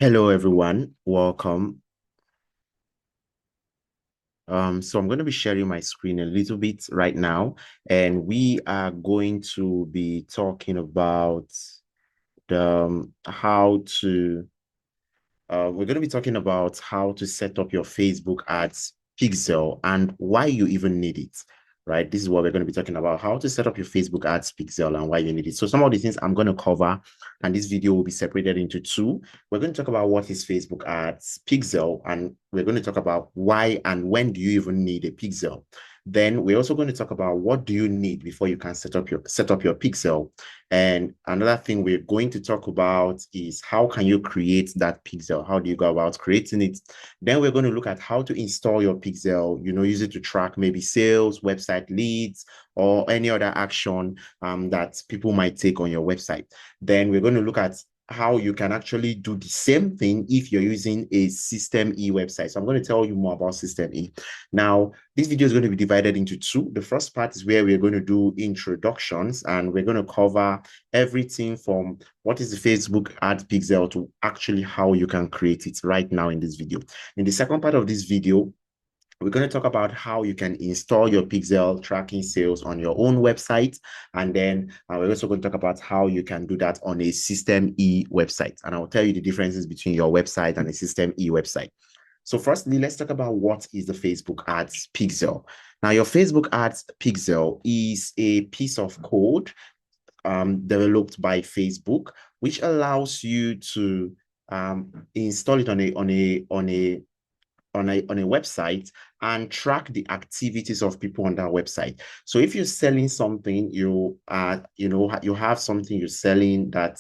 Hello everyone, welcome. So I'm going to be sharing my screen a little bit right now, and we are going to be talking about how to we're going to be talking about how to set up your Facebook ads pixel and why you even need it, right? This is what we're going to be talking about, how to set up your Facebook ads pixel and why you need it. So some of the things I'm going to cover, and this video will be separated into two. We're going to talk about what is Facebook ads pixel, and we're going to talk about why and when do you even need a pixel. Then we're also going to talk about what do you need before you can set up your pixel. And another thing we're going to talk about is how can you create that pixel? How do you go about creating it? Then we're going to look at how to install your pixel, use it to track maybe sales, website leads, or any other action that people might take on your website. Then we're going to look at how you can actually do the same thing if you're using a System E website. So I'm going to tell you more about System E. Now, this video is going to be divided into two. The first part is where we're going to do introductions, and we're going to cover everything from what is the Facebook ad pixel to actually how you can create it right now in this video. In the second part of this video, we're going to talk about how you can install your pixel tracking sales on your own website. And then we're also going to talk about how you can do that on a System E website. And I'll tell you the differences between your website and a System E website. So firstly, let's talk about what is the Facebook ads pixel. Now, your Facebook ads pixel is a piece of code developed by Facebook, which allows you to install it on a website and track the activities of people on that website. So if you're selling something, you have something you're selling that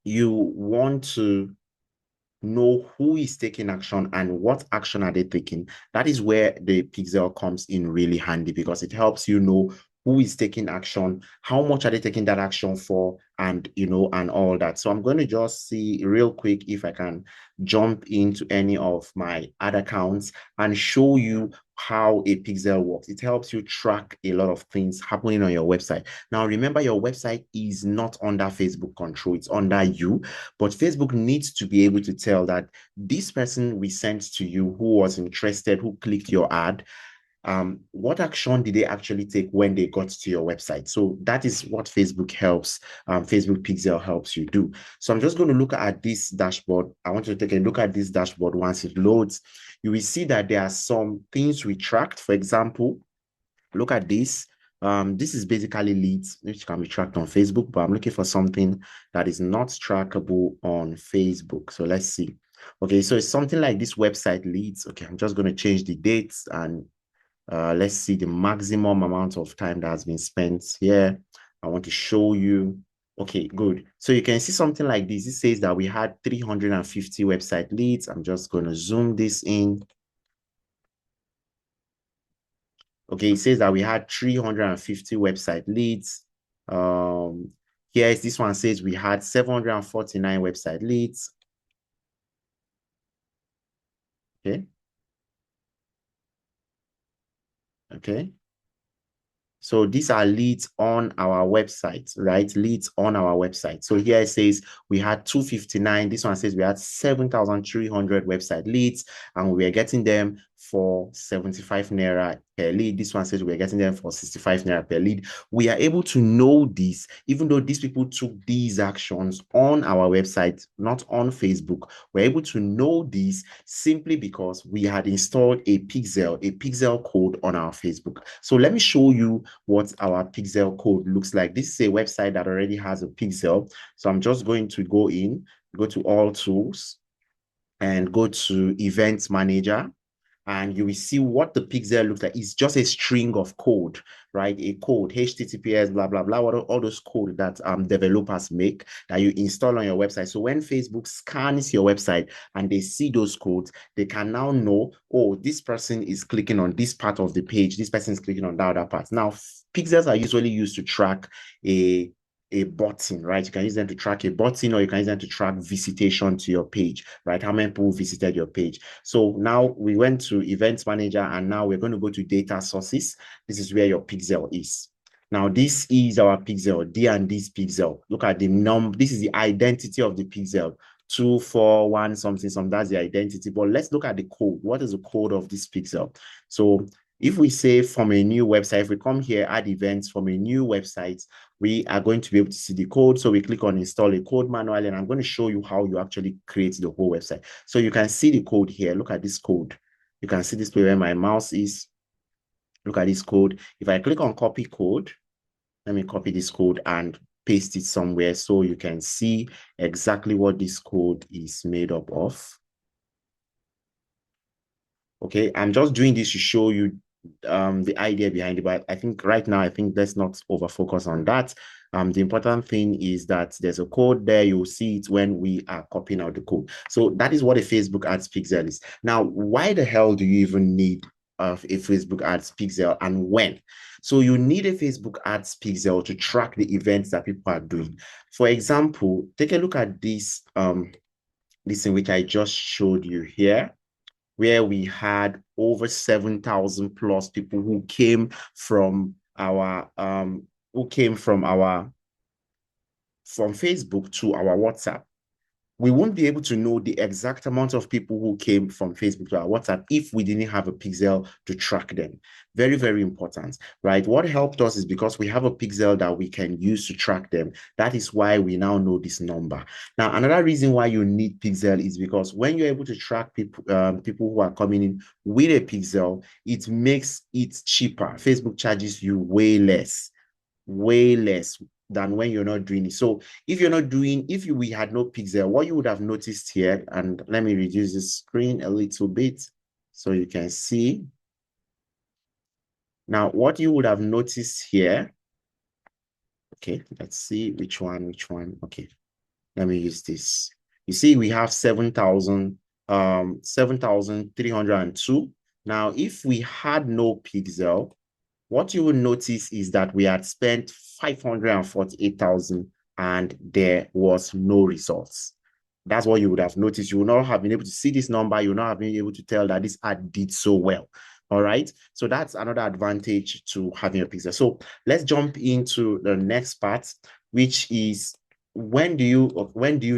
you want to know who is taking action and what action are they taking. That is where the pixel comes in really handy, because it helps you know who is taking action, how much are they taking that action for, and and all that. So I'm going to just see real quick if I can jump into any of my ad accounts and show you how a pixel works. It helps you track a lot of things happening on your website. Now, remember, your website is not under Facebook control, it's under you. But Facebook needs to be able to tell that this person we sent to you who was interested, who clicked your ad, what action did they actually take when they got to your website? So that is what Facebook helps, Facebook Pixel helps you do. So I'm just going to look at this dashboard. I want you to take a look at this dashboard. Once it loads, you will see that there are some things we tracked. For example, look at this. This is basically leads, which can be tracked on Facebook, but I'm looking for something that is not trackable on Facebook. So let's see. Okay, so it's something like this website leads. Okay, I'm just going to change the dates and let's see the maximum amount of time that has been spent here. I want to show you. Okay, good. So you can see something like this. It says that we had 350 website leads. I'm just going to zoom this in. Okay, it says that we had 350 website leads. Yes, this one says we had 749 website leads. Okay. Okay. So these are leads on our website, right? Leads on our website. So here it says we had 259. This one says we had 7,300 website leads, and we are getting them for 75 naira per lead. This one says we're getting them for 65 naira per lead. We are able to know this, even though these people took these actions on our website, not on Facebook. We're able to know this simply because we had installed a pixel code on our Facebook. So let me show you what our pixel code looks like. This is a website that already has a pixel. So I'm just going to go to all tools and go to events manager, and you will see what the pixel looks like. It's just a string of code, right? A code, HTTPS, blah, blah, blah, all those code that developers make that you install on your website. So when Facebook scans your website and they see those codes, they can now know, oh, this person is clicking on this part of the page, this person is clicking on that other part. Now, pixels are usually used to track a button, right? You can use them to track a button, or you can use them to track visitation to your page, right? How many people visited your page. So now we went to Events Manager, and now we're going to go to data sources. This is where your pixel is. Now, this is our pixel, D and this pixel. Look at the number. This is the identity of the pixel. 241 something, that's the identity. But let's look at the code. What is the code of this pixel? So if we say from a new website, if we come here, add events from a new website, we are going to be able to see the code. So we click on install a code manually, and I'm going to show you how you actually create the whole website. So you can see the code here. Look at this code. You can see this where my mouse is. Look at this code. If I click on copy code, let me copy this code and paste it somewhere so you can see exactly what this code is made up of. Okay, I'm just doing this to show you the idea behind it, but I think right now, let's not over focus on that. The important thing is that there's a code there. You'll see it when we are copying out the code. So that is what a Facebook ads pixel is. Now, why the hell do you even need a Facebook ads pixel, and when? So you need a Facebook ads pixel to track the events that people are doing. For example, take a look at this this thing which I just showed you here, where we had over 7,000 plus people who came from our from Facebook to our WhatsApp. We won't be able to know the exact amount of people who came from Facebook to our WhatsApp if we didn't have a pixel to track them. Very, very important, right? What helped us is because we have a pixel that we can use to track them. That is why we now know this number. Now, another reason why you need pixel is because when you're able to track people, people who are coming in with a pixel, it makes it cheaper. Facebook charges you way less than when you're not doing it. So if we had no pixel, what you would have noticed here, and let me reduce the screen a little bit so you can see. Now, what you would have noticed here, okay, let's see which one. Okay, let me use this. You see, we have 7,302. Now, if we had no pixel, what you will notice is that we had spent 548,000 and there was no results. That's what you would have noticed. You would not have been able to see this number. You would not have been able to tell that this ad did so well. All right. So that's another advantage to having a pixel. So let's jump into the next part, which is when do you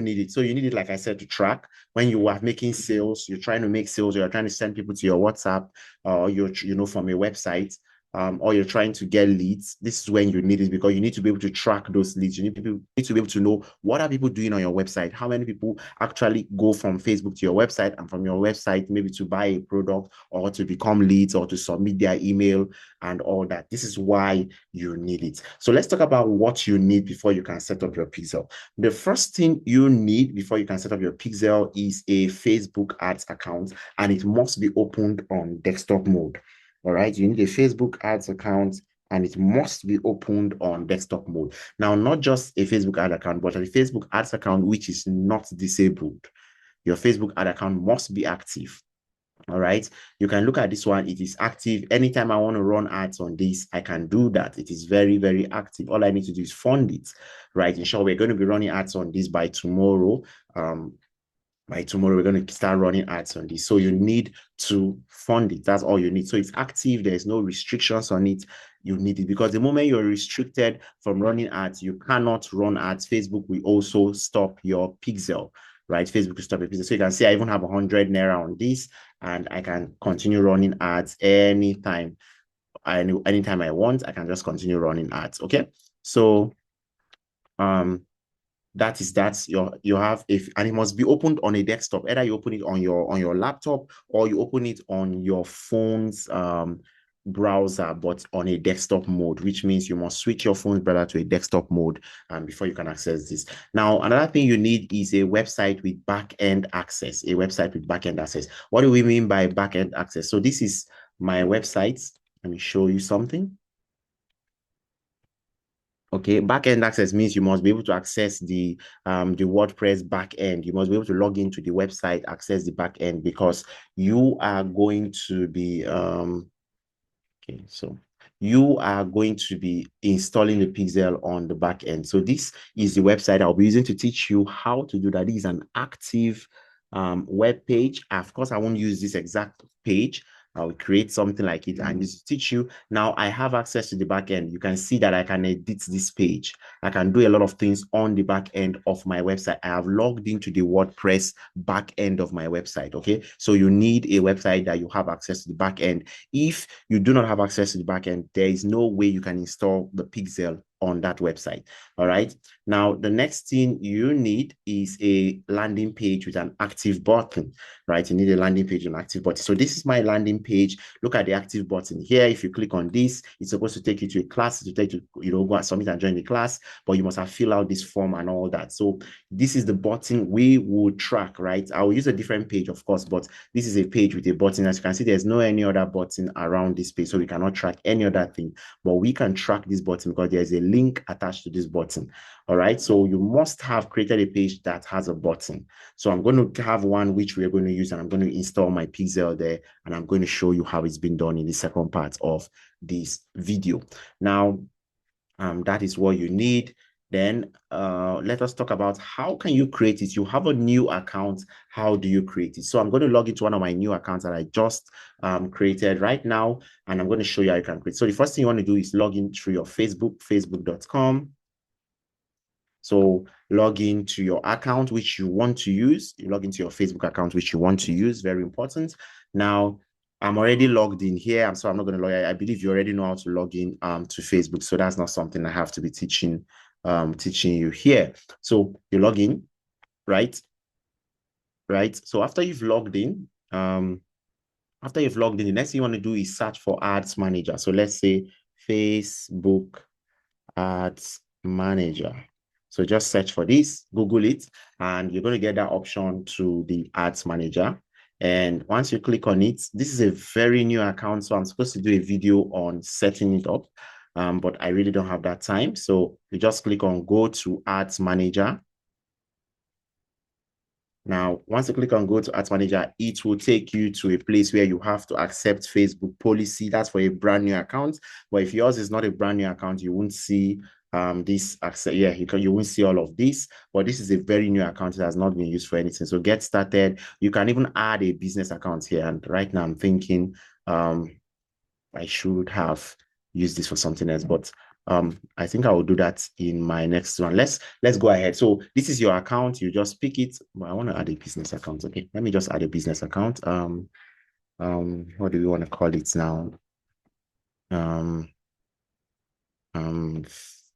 need it? So you need it, like I said, to track when you are making sales, you're trying to make sales, you're trying to send people to your WhatsApp, or you're from a website. Or you're trying to get leads. This is when you need it, because you need to be able to track those leads. You need to be able to know what are people doing on your website, how many people actually go from Facebook to your website, and from your website maybe to buy a product or to become leads or to submit their email and all that. This is why you need it. So let's talk about what you need before you can set up your pixel. The first thing you need before you can set up your pixel is a Facebook ads account, and it must be opened on desktop mode. All right, you need a Facebook ads account, and it must be opened on desktop mode. Now, not just a Facebook ad account, but a Facebook ads account which is not disabled. Your Facebook ad account must be active. All right, you can look at this one. It is active. Anytime I want to run ads on this, I can do that. It is very, very active. All I need to do is fund it, right? In short, we're going to be running ads on this by tomorrow. By tomorrow, we're going to start running ads on this. So you need to fund it. That's all you need. So it's active. There's no restrictions on it. You need it, because the moment you're restricted from running ads, you cannot run ads. Facebook will also stop your pixel, right? Facebook will stop your pixel. So you can see I even have 100 Naira on this, and I can continue running ads anytime. Anytime I want, I can just continue running ads. Okay. So, you have, if, and it must be opened on a desktop. Either you open it on your laptop, or you open it on your phone's browser, but on a desktop mode, which means you must switch your phone's browser to a desktop mode before you can access this. Now, another thing you need is a website with back-end access. A website with back-end access. What do we mean by back-end access? So this is my website. Let me show you something. Okay, backend access means you must be able to access the WordPress backend. You must be able to log into the website, access the backend, because you are going to be okay, so you are going to be installing the pixel on the backend. So this is the website I'll be using to teach you how to do that. This is an active web page. Of course, I won't use this exact page. I will create something like it and just teach you. Now I have access to the back end. You can see that I can edit this page. I can do a lot of things on the back end of my website. I have logged into the WordPress back end of my website. Okay. So you need a website that you have access to the back end. If you do not have access to the back end, there is no way you can install the Pixel on that website. All right. Now, the next thing you need is a landing page with an active button, right? You need a landing page with an active button. So this is my landing page. Look at the active button here. If you click on this, it's supposed to take you to a class to take you, go and submit and join the class, but you must have filled out this form and all that. So this is the button we will track, right? I will use a different page, of course, but this is a page with a button. As you can see, there's no any other button around this page, so we cannot track any other thing, but we can track this button because there's a link attached to this button. All right, so you must have created a page that has a button. So I'm going to have one which we're going to use, and I'm going to install my Pixel there, and I'm going to show you how it's been done in the second part of this video. Now, that is what you need. Then let us talk about how can you create it. You have a new account. How do you create it? So I'm going to log into one of my new accounts that I just created right now, and I'm going to show you how you can create. So the first thing you want to do is log in through your Facebook, facebook.com. So log into your account, which you want to use. You log into your Facebook account, which you want to use. Very important. Now, I'm already logged in here. So I'm not going to log in. I believe you already know how to log in to Facebook. So that's not something I have to be teaching you here. So you log in, right? Right. So after you've logged in, the next thing you want to do is search for Ads Manager. So let's say Facebook Ads Manager. So just search for this, Google it, and you're going to get that option to the Ads Manager. And once you click on it, this is a very new account, so I'm supposed to do a video on setting it up, but I really don't have that time. So you just click on Go to Ads Manager. Now, once you click on Go to Ads Manager, it will take you to a place where you have to accept Facebook policy. That's for a brand new account. But if yours is not a brand new account, you won't see this access. Yeah, you won't see all of this. But this is a very new account that has not been used for anything. So get started. You can even add a business account here. And right now I'm thinking I should have used this for something else, but I think I will do that in my next one. Let's go ahead. So this is your account. You just pick it. I want to add a business account. Okay, let me just add a business account. What do we want to call it now?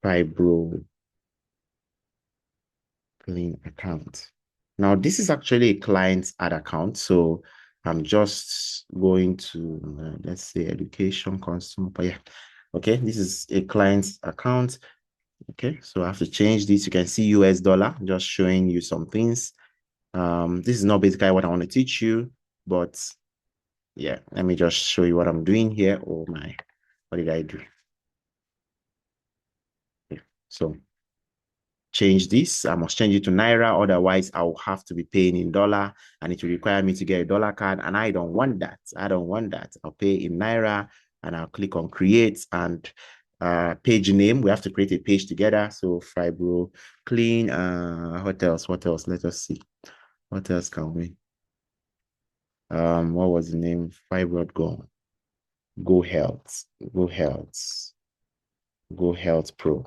Fibro Clean account. Now this is actually a client's ad account. So I'm just going to let's say education consumer. Yeah. Okay, this is a client's account. Okay, so I have to change this. You can see US dollar, just showing you some things. This is not basically what I want to teach you, but yeah, let me just show you what I'm doing here. Oh my, what did I do? Okay, so change this. I must change it to Naira, otherwise I'll have to be paying in dollar, and it will require me to get a dollar card, and I don't want that. I don't want that. I'll pay in Naira, and I'll click on create, and page name. We have to create a page together. So Fibro Clean. What else? What else? Let us see. What else can we? What was the name? Fibro Go Health. Go Health. Go Health Pro.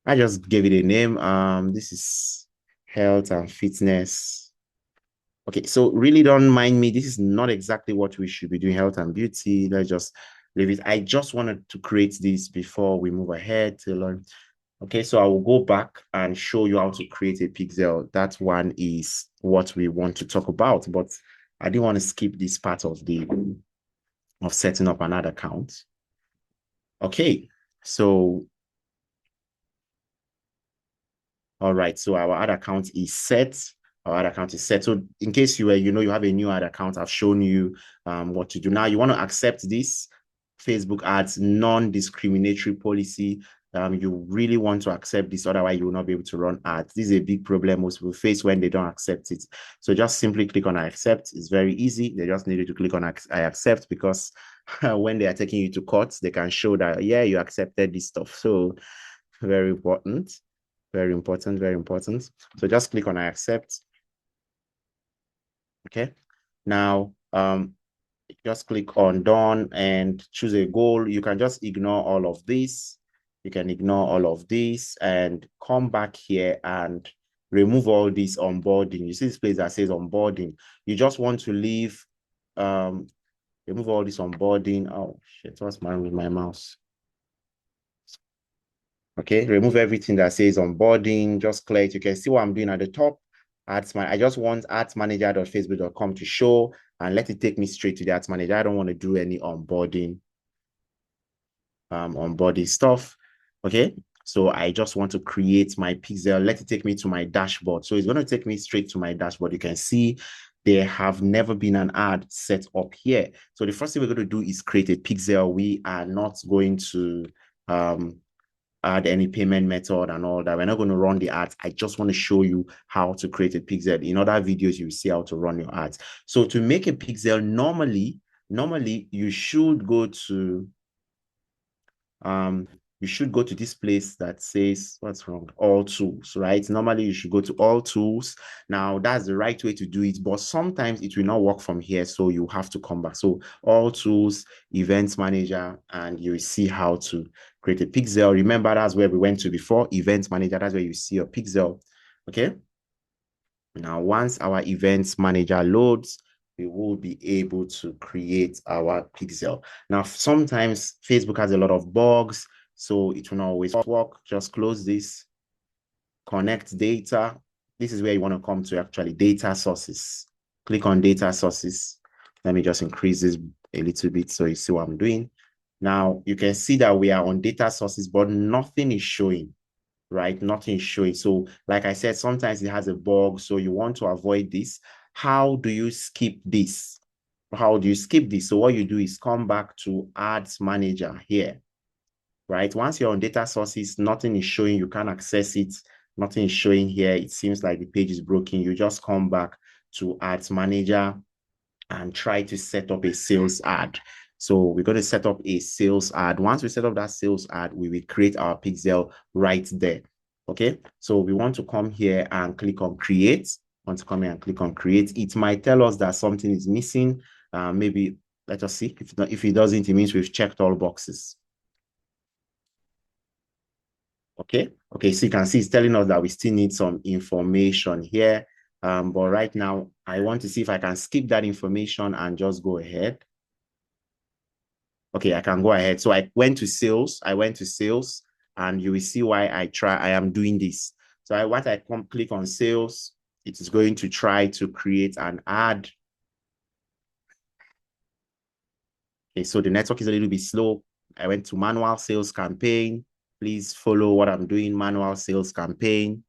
I just gave it a name. This is health and fitness. Okay, so really don't mind me. This is not exactly what we should be doing, health and beauty. Let's just leave it. I just wanted to create this before we move ahead to learn. Okay, so I will go back and show you how to create a pixel. That one is what we want to talk about, but I didn't want to skip this part of setting up another account. Okay, so all right, so our ad account is set. Our ad account is set. So in case you have a new ad account, I've shown you what to do. Now you want to accept this Facebook ads non-discriminatory policy. You really want to accept this, otherwise you will not be able to run ads. This is a big problem most people face when they don't accept it. So just simply click on I accept. It's very easy. They just need you to click on I accept, because when they are taking you to court, they can show that, yeah, you accepted this stuff. So very important. Very important, very important. So just click on I accept. Okay. Now, just click on done and choose a goal. You can just ignore all of this. You can ignore all of this and come back here and remove all this onboarding. You see this place that says onboarding. You just want to leave, remove all this onboarding. Oh shit, what's my with my mouse? Okay, remove everything that says onboarding, just clear it. You can see what I'm doing at the top. I just want adsmanager.facebook.com to show and let it take me straight to the ads manager. I don't want to do any onboarding stuff. Okay, so I just want to create my pixel. Let it take me to my dashboard. So it's going to take me straight to my dashboard. You can see there have never been an ad set up here. So the first thing we're going to do is create a pixel. We are not going to add any payment method and all that. We're not going to run the ads. I just want to show you how to create a pixel. In other videos, you will see how to run your ads. So to make a pixel, normally you should go to this place that says, what's wrong? All tools, right? Normally you should go to all tools. Now that's the right way to do it, but sometimes it will not work from here. So you have to come back. So all tools, events manager, and you will see how to create a pixel. Remember, that's where we went to before. Events manager, that's where you see your pixel. Okay. Now, once our events manager loads, we will be able to create our pixel. Now, sometimes Facebook has a lot of bugs, so it will not always work. Just close this, connect data. This is where you want to come to actually data sources. Click on data sources. Let me just increase this a little bit so you see what I'm doing. Now, you can see that we are on data sources, but nothing is showing, right? Nothing is showing. So like I said, sometimes it has a bug. So you want to avoid this. How do you skip this? How do you skip this? So what you do is come back to Ads Manager here, right? Once you're on data sources, nothing is showing. You can't access it. Nothing is showing here. It seems like the page is broken. You just come back to Ads Manager and try to set up a sales ad. So we're going to set up a sales ad. Once we set up that sales ad, we will create our pixel right there. Okay, so we want to come here and click on create. Want to come here and click on create. It might tell us that something is missing. Maybe let us see. If it doesn't, it means we've checked all boxes. Okay, so you can see it's telling us that we still need some information here. But right now, I want to see if I can skip that information and just go ahead. Okay, I can go ahead. So I went to sales. And you will see why I am doing this. So once I click on sales, it is going to try to create an ad. Okay, so the network is a little bit slow. I went to manual sales campaign. Please follow what I'm doing, manual sales campaign.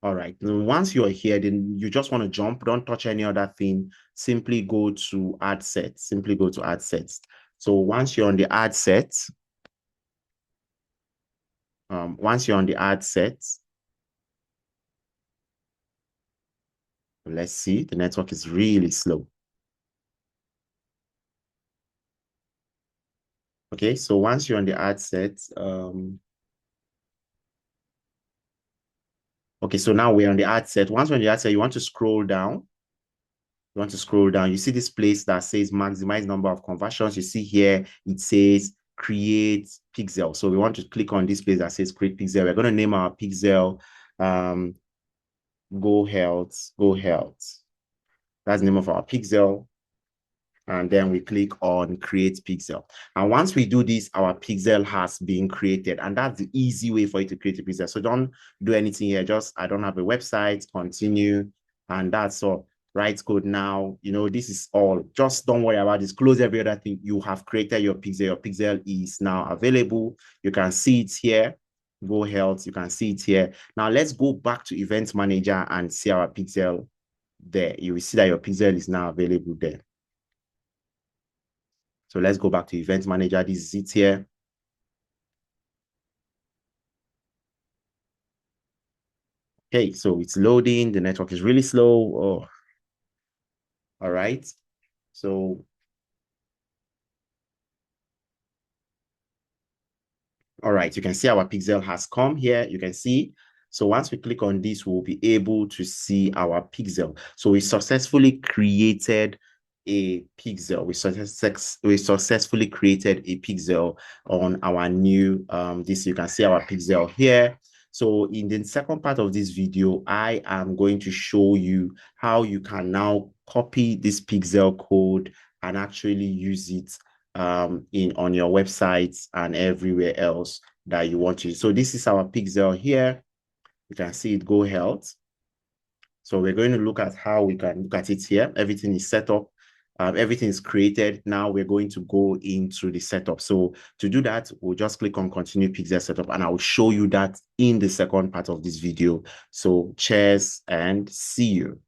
All right. Once you're here, then you just want to jump. Don't touch any other thing. Simply go to ad sets. So once you're on the ad set, let's see, the network is really slow. Okay, so once you're on the ad set, okay, so now we're on the ad set. Once we're on the ad set, you want to scroll down. You see this place that says maximize number of conversions. You see here, it says create pixel. So we want to click on this place that says create pixel. We're going to name our pixel Go Health. That's the name of our pixel. And then we click on create pixel. And once we do this, our pixel has been created. And that's the easy way for you to create a pixel. So don't do anything here. Just, I don't have a website, continue. And that's all. Write code now. This is all. Just don't worry about this. Close every other thing. You have created your pixel. Your pixel is now available. You can see it here. Go Health. You can see it here. Now let's go back to Event Manager and see our pixel there. You will see that your pixel is now available there. So let's go back to Event Manager. This is it here. Okay, so it's loading. The network is really slow. Oh, all right. So, all right, you can see our pixel has come here. You can see So once we click on this, we'll be able to see our pixel. So we successfully created a pixel. We successfully created a pixel on our new, this, you can see our pixel here. So in the second part of this video, I am going to show you how you can now copy this pixel code and actually use it on your websites and everywhere else that you want to. So this is our pixel here. You can see it Go Health. So we're going to look at how we can look at it here. Everything is set up. Everything is created. Now we're going to go into the setup. So to do that, we'll just click on continue pixel setup, and I will show you that in the second part of this video. So cheers and see you.